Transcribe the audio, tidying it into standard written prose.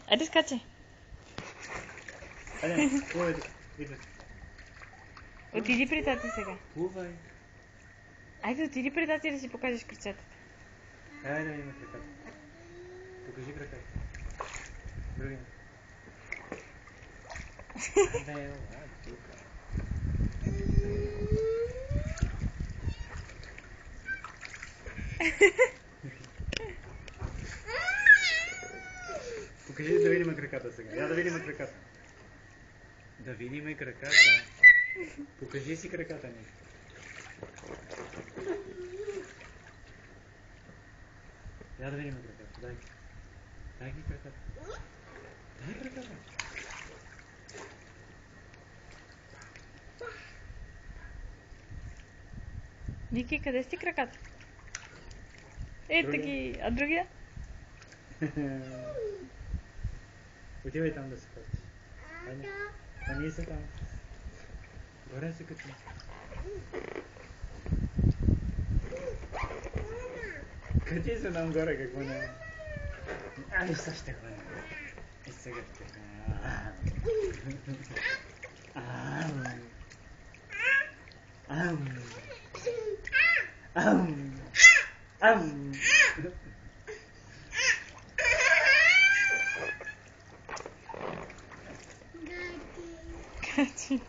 Айде скачай. Айде, плувай. Отиди при тати сега. Плувай. Айде, отиди при тати да си покажеш кръчетата. Айде, има краката. Покажи краката. Други. Айде, ела, тук. Покажи да видим краката сега. Я да видим краката. Да видим краката. Покажи си краката ни. Я да видим краката. Дай. Дай ги краката. Дай краката. Ники, къде си краката? Таки, а другия? Отивай там да се качи. Ани се там. Горе се качи. Качи се там горе, какво няма. Ай, сега ще хвана. И сега ще хвана. Качи.